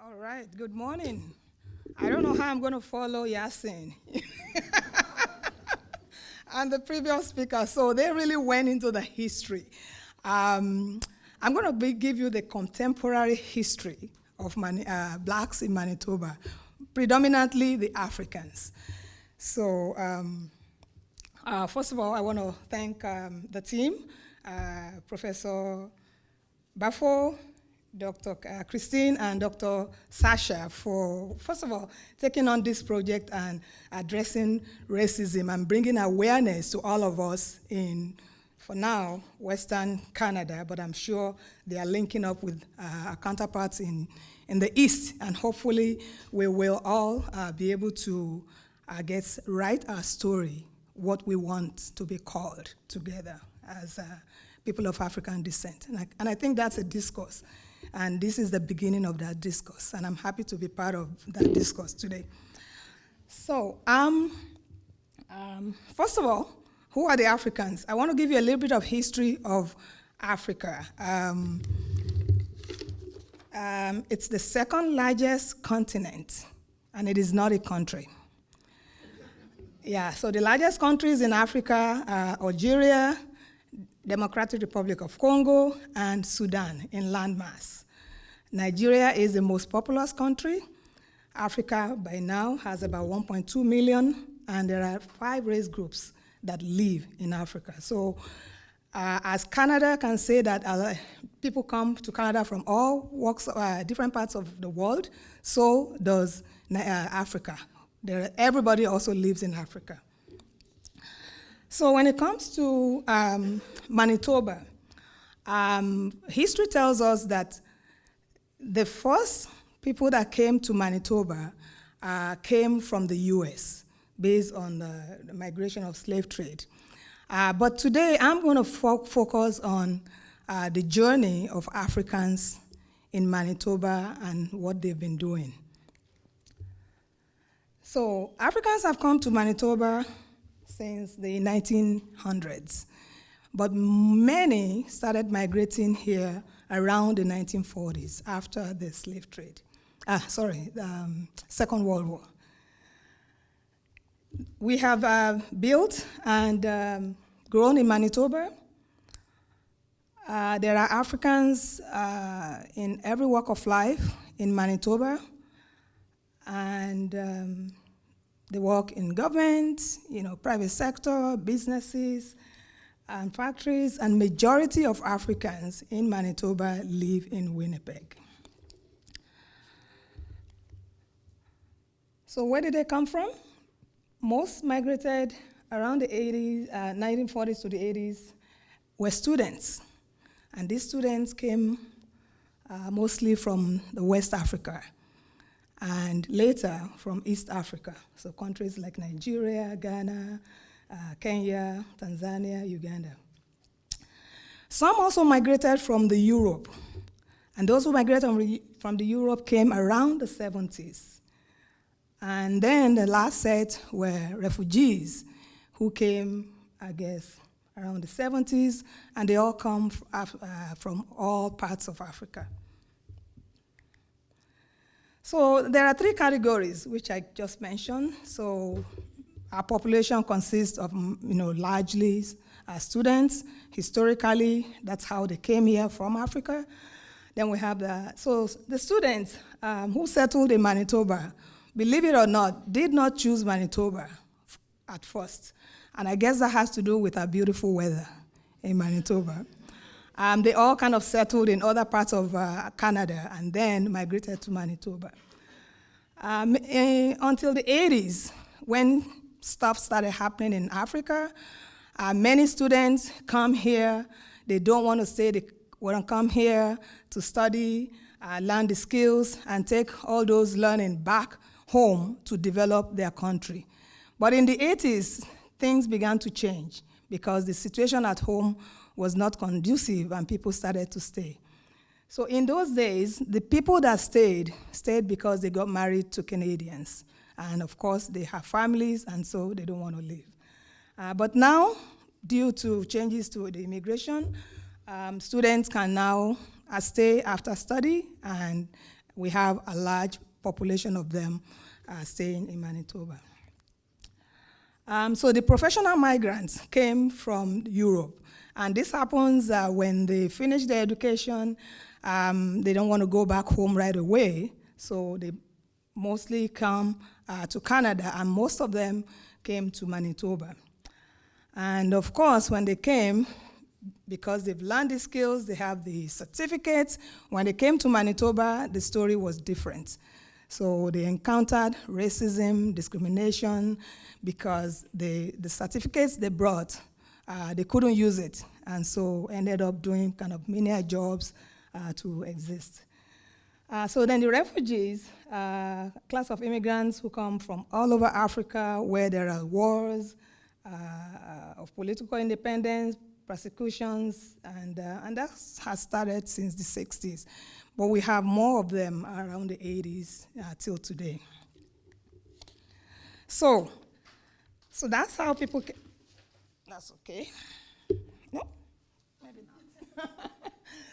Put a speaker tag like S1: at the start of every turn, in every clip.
S1: All right, good morning. I don't know how I'm going to follow Yasin and the previous speaker. So they really went into the history. Um, I'm going to give you the contemporary history of blacks in Manitoba, predominantly the Africans. So first of all, I want to thank the team, Professor Bafo, Dr. Christine, and Dr. Sasha for, first of all, taking on this project and addressing racism and bringing awareness to all of us in, for now, Western Canada, but I'm sure they are linking up with our counterparts in the East, and hopefully we will all be able to, I guess, write our story, what we want to be called together as people of African descent. And I think that's a discourse. And this is the beginning of that discourse. And I'm happy to be part of that discourse today. So, first of all, who are the Africans? I want to give you a little bit of history of Africa. It's the second largest continent, and it is not a country. Yeah, so the largest countries in Africa are Algeria, Democratic Republic of Congo, and Sudan in landmass. Nigeria is the most populous country. Africa by now has about 1.2 million, and there are 5 race groups that live in Africa. So as Canada can say that people come to Canada from all walks, different parts of the world, so does Africa. Everybody also lives in Africa. So when it comes to Manitoba, history tells us that the first people that came to Manitoba came from the US based on the migration of slave trade. But today I'm going to focus on the journey of Africans in Manitoba and what they've been doing. So Africans have come to Manitoba since the 1900s, but many started migrating here around the 1940s after the slave trade. Second World War. We have built and grown in Manitoba. There are Africans in every walk of life in Manitoba, and they work in government, private sector, businesses, and factories, and majority of Africans in Manitoba live in Winnipeg. So where did they come from? Most migrated around the 80s, 1940s to the 80s, were students. And these students came mostly from the West Africa, and later from East Africa, so countries like Nigeria, Ghana, Kenya, Tanzania, Uganda. Some also migrated from the Europe, and those who migrated from the Europe came around the 70s. And then the last set were refugees who came, I guess, around the 70s, and they all come from all parts of Africa. So there are 3 categories, which I just mentioned. So our population consists of, largely students. Historically, that's how they came here from Africa. Then we have the students who settled in Manitoba, believe it or not, did not choose Manitoba at first. And I guess that has to do with our beautiful weather in Manitoba. They all kind of settled in other parts of Canada and then migrated to Manitoba. Until the 80s, when stuff started happening in Africa, many students come here. They don't want to stay. They want to come here to study, learn the skills, and take all those learning back home to develop their country. But in the 80s, things began to change because the situation at home was not conducive and people started to stay. So in those days, the people that stayed because they got married to Canadians. And of course, they have families, and so they don't want to leave. But now, due to changes to the immigration, students can now stay after study and we have a large population of them staying in Manitoba. So the professional migrants came from Europe. And this happens when they finish their education, they don't want to go back home right away. So they mostly come to Canada, and most of them came to Manitoba. And of course, when they came, because they've learned the skills, they have the certificates, when they came to Manitoba, the story was different. So they encountered racism, discrimination, because the certificates they brought, they couldn't use it, and so ended up doing kind of menial jobs to exist. So then the refugees, class of immigrants who come from all over Africa where there are wars of political independence, persecutions, and that has started since the 60s. But we have more of them around the 80s till today. So that's how people that's okay. No? Maybe not.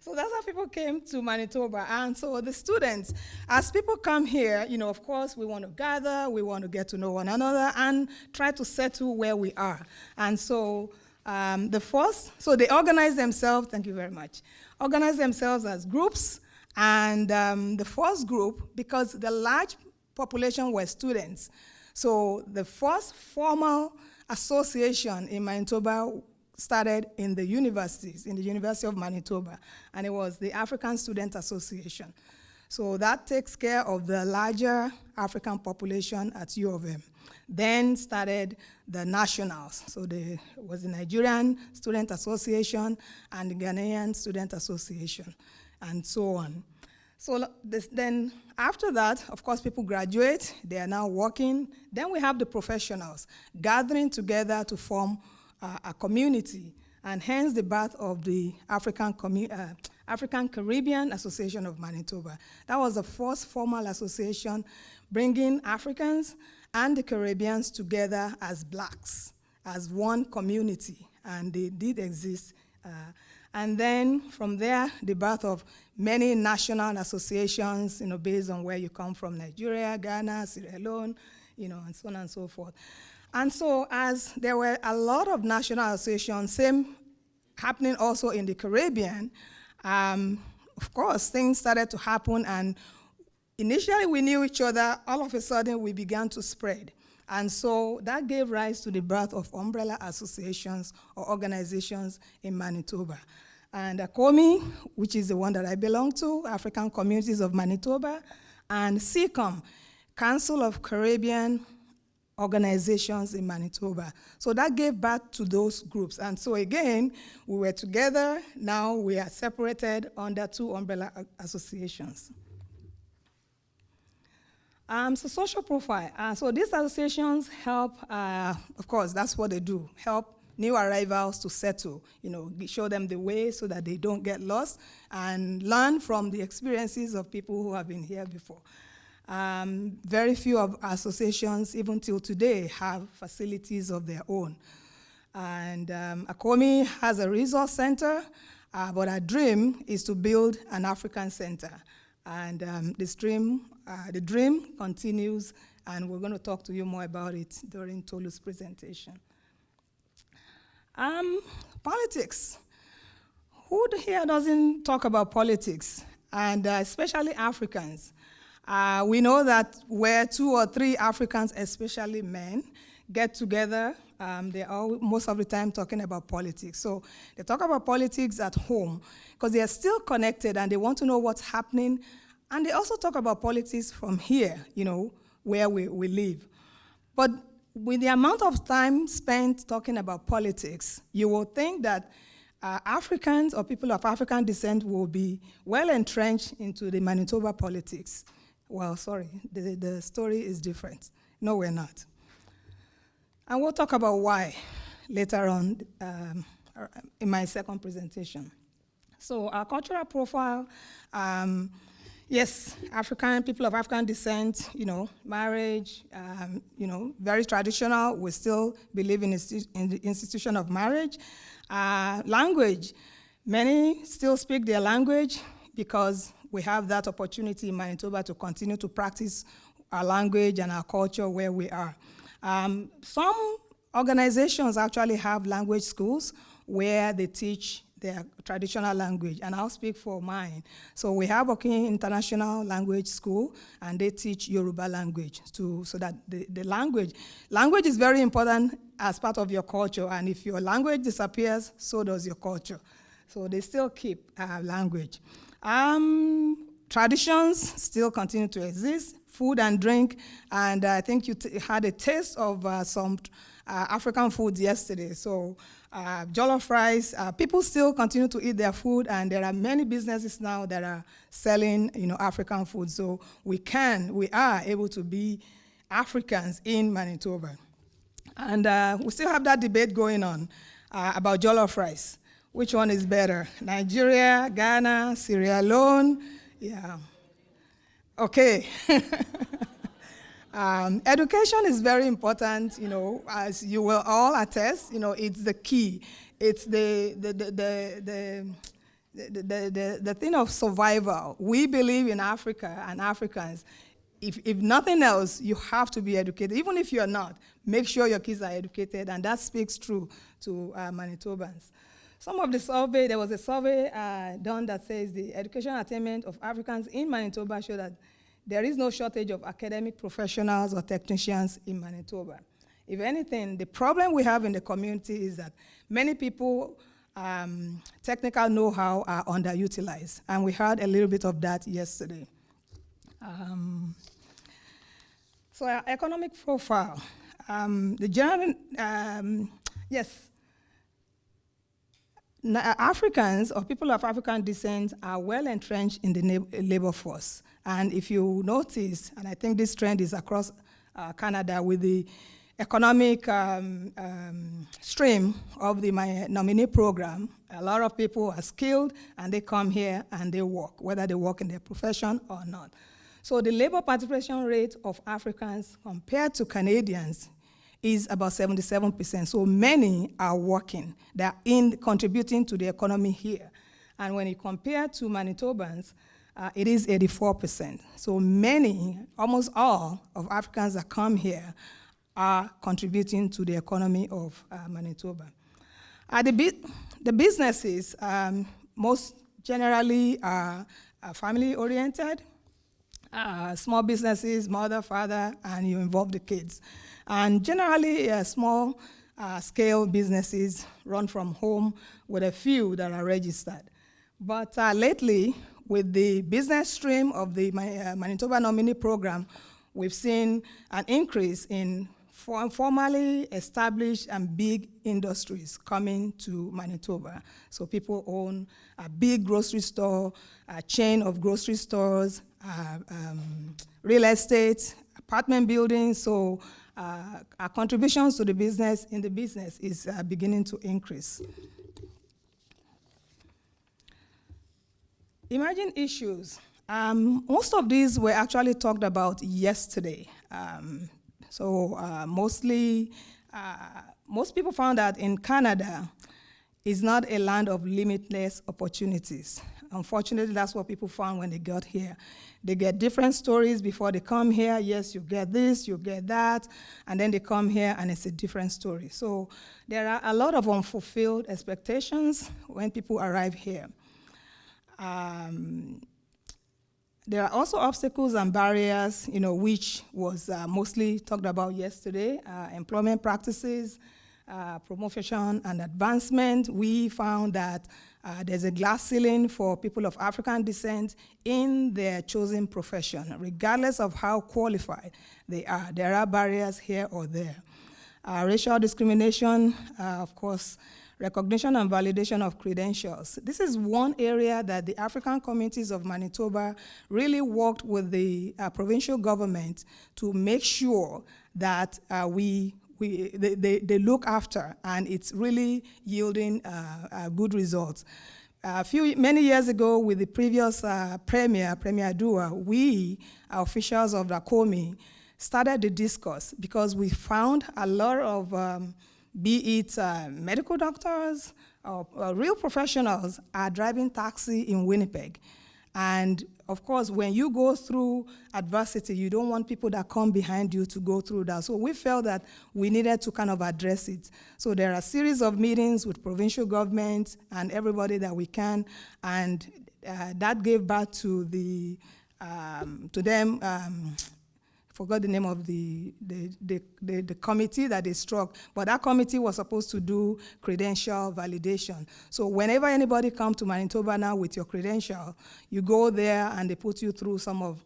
S1: So that's how people came to Manitoba. And so the students, as people come here, of course, we want to gather, we want to get to know one another, and try to settle where we are. And so so they organize themselves, thank you very much, organize themselves as groups. And the first group, because the large population were students, so the first formal association in Manitoba started in the universities, in the University of Manitoba, and it was the African Student Association. So that takes care of the larger African population at U of M. Then started the nationals. So there was the Nigerian Student Association and the Ghanaian Student Association, and so on. So then after that, of course, people graduate, they are now working. Then we have the professionals gathering together to form a community, and hence the birth of the African Caribbean Association of Manitoba. That was the first formal association bringing Africans and the Caribbeans together as blacks, as one community, and they did exist. And then from there, the birth of many national associations, based on where you come from, Nigeria, Ghana, Sierra Leone, and so on and so forth. And so as there were a lot of national associations, same happening also in the Caribbean, of course, things started to happen, and initially we knew each other, all of a sudden we began to spread. And so that gave rise to the birth of umbrella associations or organizations in Manitoba. And ACOMI, which is the one that I belong to, African Communities of Manitoba, and CCOM, Council of Caribbean Organizations in Manitoba. So that gave birth to those groups. And so again, we were together, now we are separated under two umbrella associations. So social profile. So these associations help, of course, that's what they do, help new arrivals to settle, show them the way so that they don't get lost, and learn from the experiences of people who have been here before. Very few of our associations, even till today, have facilities of their own. And ACOMI has a resource center, but our dream is to build an African center. And the dream continues, and we're going to talk to you more about it during Tolu's presentation. Politics. Who here doesn't talk about politics? And especially Africans. We know that where 2 or 3 Africans, especially men, get together, they're most of the time talking about politics. So they talk about politics at home because they are still connected and they want to know what's happening. And they also talk about politics from here, where we live. But with the amount of time spent talking about politics, you will think that Africans or people of African descent will be well entrenched into the Manitoba politics. Well, sorry, the story is different. No, we're not. And we'll talk about why later on in my second presentation. So our cultural profile, yes, people of African descent, marriage, very traditional. We still believe in the institution of marriage. Language, many still speak their language because we have that opportunity in Manitoba to continue to practice our language and our culture where we are. Some organizations actually have language schools where they teach their traditional language, and I'll speak for mine. So we have Okin International Language School, and they teach Yoruba language so that the language is very important as part of your culture, and if your language disappears, so does your culture. So they still keep language. Traditions still continue to exist, food and drink, and I think you had a taste of some African food yesterday. So jollof rice, people still continue to eat their food, and there are many businesses now that are selling, African food. So we are able to be Africans in Manitoba. And we still have that debate going on about jollof rice. Which one is better? Nigeria, Ghana, Sierra Leone? Yeah. Okay. Education is very important, as you will all attest. It's the key. It's the thing of survival. We believe in Africa and Africans. If nothing else, you have to be educated. Even if you're not, make sure your kids are educated, and that speaks true to Manitobans. There was a survey done that says the education attainment of Africans in Manitoba show that there is no shortage of academic professionals or technicians in Manitoba. If anything, the problem we have in the community is that many people, technical know-how are underutilized, and we heard a little bit of that yesterday. So our economic profile, Africans or people of African descent are well entrenched in the labor force. And if you notice, and I think this trend is across Canada with the economic stream of the nominee program, a lot of people are skilled and they come here and they work, whether they work in their profession or not. So the labor participation rate of Africans compared to Canadians is about 77%. So many are working. They are contributing to the economy here. And when you compare to Manitobans, it is 84%. So many, almost all of Africans that come here are contributing to the economy of Manitoba. The businesses, most generally are family-oriented. Small businesses, mother, father, and you involve the kids. And generally, small scale businesses run from home with a few that are registered. But lately, with the business stream of the Manitoba nominee program, we've seen an increase in formally established and big industries coming to Manitoba. So people own a big grocery store, a chain of grocery stores, real estate, apartment buildings. So our contributions to the business is beginning to increase. Emerging issues. Most of these were actually talked about yesterday. Most people found that in Canada is not a land of limitless opportunities. Unfortunately, that's what people found when they got here. They get different stories before they come here. Yes, you get this, you get that, and then they come here and it's a different story. So there are a lot of unfulfilled expectations when people arrive here. There are also obstacles and barriers, which was mostly talked about yesterday, employment practices, promotion and advancement. We found that there's a glass ceiling for people of African descent in their chosen profession, regardless of how qualified they are. There are barriers here or there. Racial discrimination, of course, recognition and validation of credentials. This is one area that the African communities of Manitoba really worked with the provincial government to make sure that they look after, and it's really yielding good results. Many years ago, with the previous Premier Dua, we, officials of the COMI, started the discourse because we found a lot of be it medical doctors or real professionals are driving taxi in Winnipeg. And of course, when you go through adversity, you don't want people that come behind you to go through that. So we felt that we needed to kind of address it. So there are a series of meetings with provincial governments and everybody that we can, and that gave birth to them. Forgot the name of the committee that they struck, but that committee was supposed to do credential validation. So whenever anybody comes to Manitoba now with your credential, you go there and they put you through some of,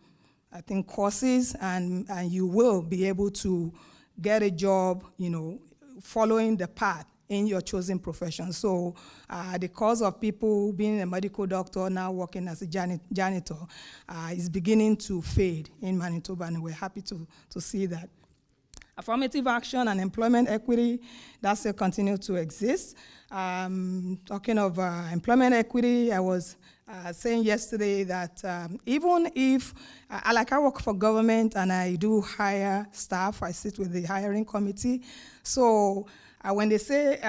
S1: I think, courses, and you will be able to get a job, following the path in your chosen profession. So the cause of people being a medical doctor, now working as a janitor, is beginning to fade in Manitoba, and we're happy to see that. Affirmative action and employment equity, that still continue to exist. Talking of employment equity, I was saying yesterday that even if, I work for government and I do hire staff, I sit with the hiring committee. So when they say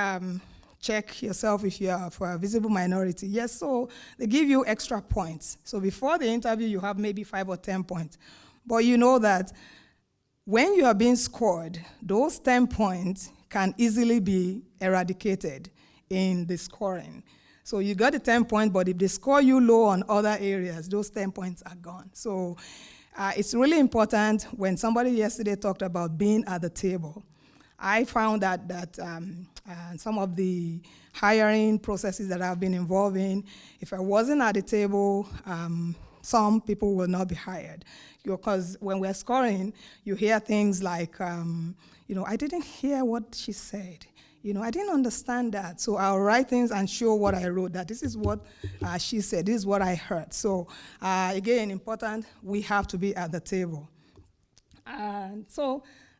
S1: check yourself if you are for a visible minority, yes, so they give you extra points. So before the interview, you have maybe 5 or 10 points. But you know that when you are being scored, those 10 points can easily be eradicated in the scoring. So you got the 10 points, but if they score you low on other areas, those 10 points are gone. So it's really important. When somebody yesterday talked about being at the table, I found that some of the hiring processes that I've been involved in, if I wasn't at the table, some people will not be hired. Because when we're scoring, you hear things like, I didn't hear what she said. I didn't understand that. So I'll write things and show what I wrote, that this is what she said, this is what I heard. So again, important, we have to be at the table.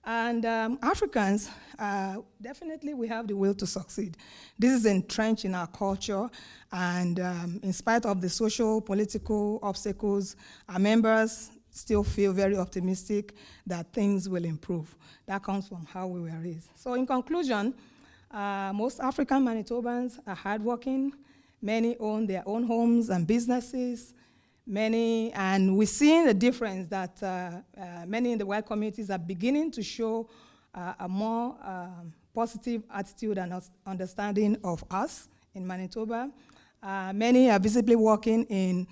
S1: And Africans, definitely we have the will to succeed. This is entrenched in our culture, and in spite of the social, political obstacles, our members still feel very optimistic that things will improve. That comes from how we were raised. So in conclusion, most African Manitobans are hardworking. Many own their own homes and businesses. And we're seeing the difference that many in the white communities are beginning to show a more positive attitude and understanding of us in Manitoba. Many are visibly working in,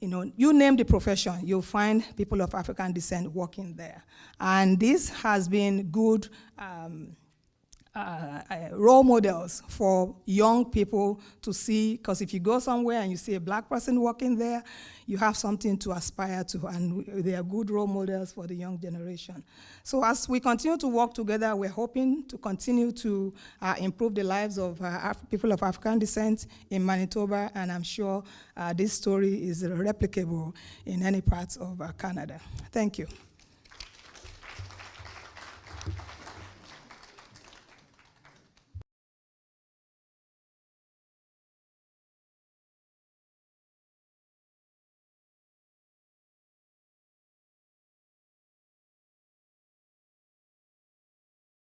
S1: you name the profession, you'll find people of African descent working there. And this has been good role models for young people to see, because if you go somewhere and you see a black person working there, you have something to aspire to, and they are good role models for the young generation. So as we continue to work together, we're hoping to continue to improve the lives of people of African descent in Manitoba, and I'm sure this story is replicable in any parts of Canada. Thank you.